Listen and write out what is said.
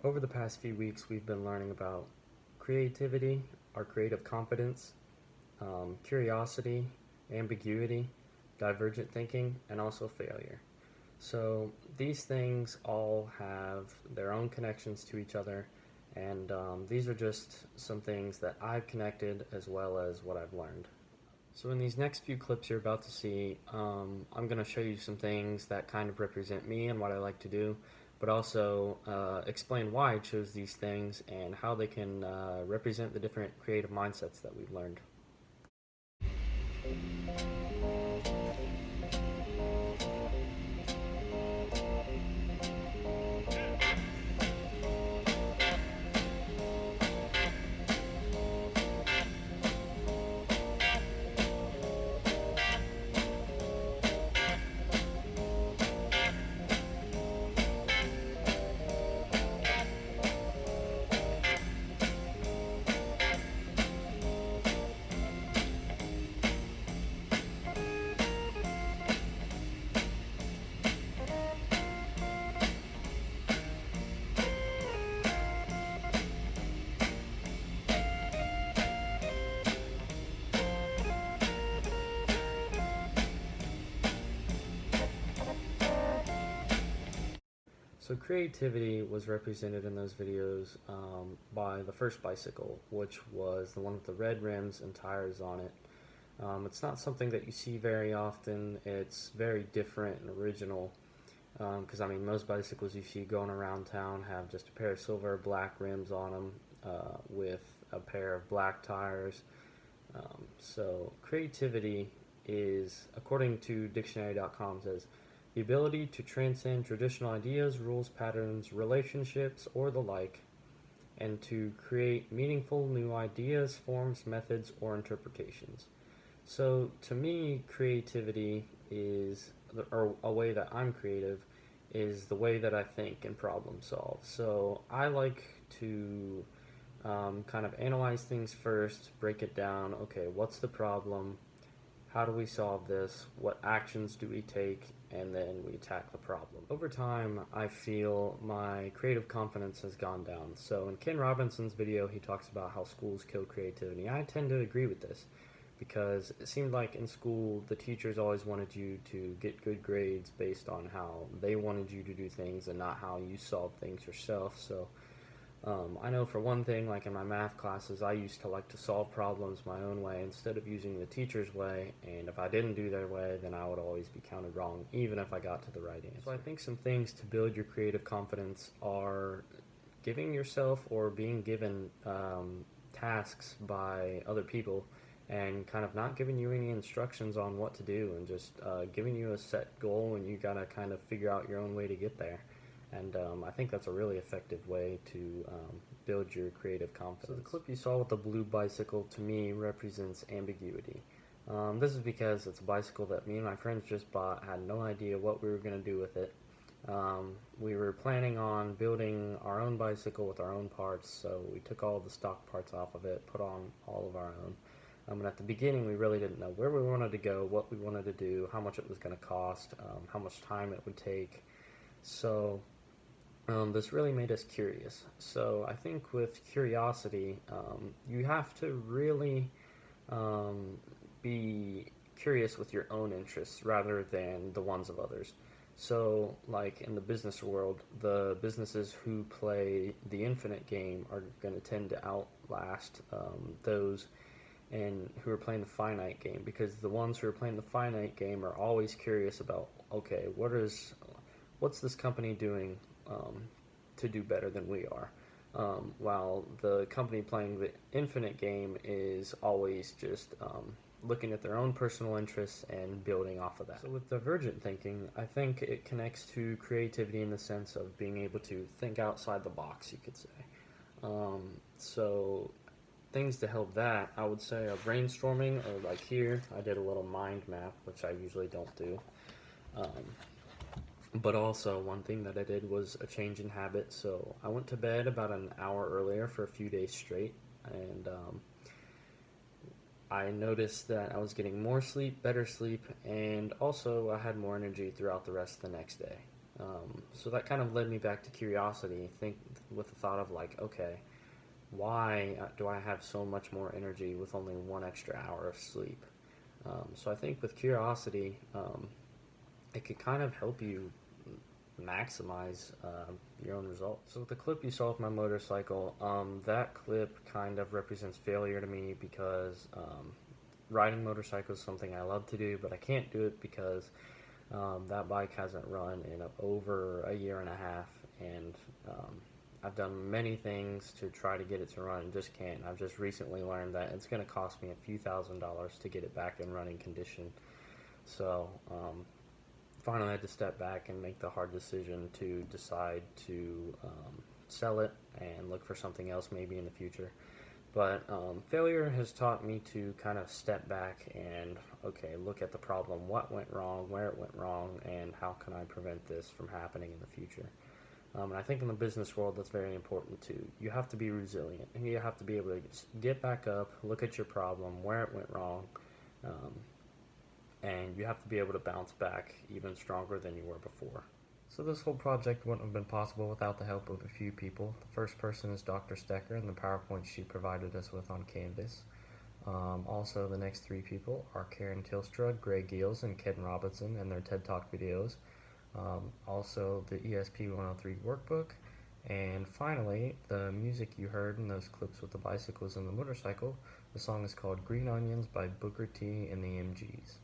Over the past few weeks, we've been learning about creativity, our creative confidence, curiosity, ambiguity, divergent thinking, and also failure. So these things all have their own connections to each other, and these are just some things that I've connected as well as what I've learned. So in these next few clips you're about to see, I'm going to show you some things that kind of represent me and what I like to do, but also explain why I chose these things and how they can represent the different creative mindsets that we've learned. So creativity was represented in those videos by the first bicycle, which was the one with the red rims and tires on it. It's not something that you see very often. It's very different and original because I mean most bicycles you see going around town have just a pair of silver or black rims on them with a pair of black tires. So creativity is, according to dictionary.com, says the ability to transcend traditional ideas, rules, patterns, relationships, or the like, and to create meaningful new ideas, forms, methods, or interpretations. So to me, creativity is, or a way that I'm creative, is the way that I think and problem solve. So I like to kind of analyze things first, break it down. Okay, what's the problem? How do we solve this? What actions do we take? And then we attack the problem. Over time, I feel my creative confidence has gone down. So in Ken Robinson's video, he talks about how schools kill creativity. I tend to agree with this because it seemed like in school the teachers always wanted you to get good grades based on how they wanted you to do things and not how you solve things yourself. So I know for one thing, like in my math classes, I used to like to solve problems my own way instead of using the teacher's way, and if I didn't do their way, then I would always be counted wrong, even if I got to the right answer. So I think some things to build your creative confidence are giving yourself or being given tasks by other people and kind of not giving you any instructions on what to do and just giving you a set goal and you gotta kind of figure out your own way to get there. And I think that's a really effective way to build your creative confidence. So the clip you saw with the blue bicycle to me represents ambiguity. This is because it's a bicycle that me and my friends just bought, had no idea what we were going to do with it. We were planning on building our own bicycle with our own parts, so we took all the stock parts off of it, put on all of our own. And at the beginning, we really didn't know where we wanted to go, what we wanted to do, how much it was going to cost, how much time it would take. So this really made us curious. So I think with curiosity, you have to really be curious with your own interests rather than the ones of others. So, like in the business world, the businesses who play the infinite game are going to tend to outlast those and who are playing the finite game, because the ones who are playing the finite game are always curious about, okay, what's this company doing to do better than we are, while the company playing the infinite game is always just looking at their own personal interests and building off of that. So with divergent thinking, I think it connects to creativity in the sense of being able to think outside the box, you could say. So things to help that, I would say, are brainstorming, or like here, I did a little mind map, which I usually don't do. But also, one thing that I did was a change in habit. So I went to bed about an hour earlier for a few days straight, and I noticed that I was getting more sleep, better sleep, and also I had more energy throughout the rest of the next day. So that kind of led me back to curiosity, think with the thought of like, okay, why do I have so much more energy with only 1 extra hour of sleep? So I think with curiosity, it could kind of help you maximize your own results. So the clip you saw with my motorcycle, that clip kind of represents failure to me because riding motorcycles is something I love to do, but I can't do it because that bike hasn't run in over a year and a half, and I've done many things to try to get it to run and just can't. I've just recently learned that it's going to cost me a few $1,000s to get it back in running condition. So finally I had to step back and make the hard decision to decide to sell it and look for something else maybe in the future. But failure has taught me to kind of step back and, okay, look at the problem, what went wrong, where it went wrong, and how can I prevent this from happening in the future. And I think in the business world, that's very important too. You have to be resilient, and you have to be able to get back up, look at your problem, where it went wrong, um, and you have to be able to bounce back even stronger than you were before. So this whole project wouldn't have been possible without the help of a few people. The first person is Dr. Stecker and the PowerPoint she provided us with on Canvas. Also, the next three people are Karen Tilstra, Greg Giles, and Ken Robinson and their TED Talk videos. Also, the ESP 103 workbook. And finally, the music you heard in those clips with the bicycles and the motorcycle. The song is called Green Onions by Booker T and the MGs.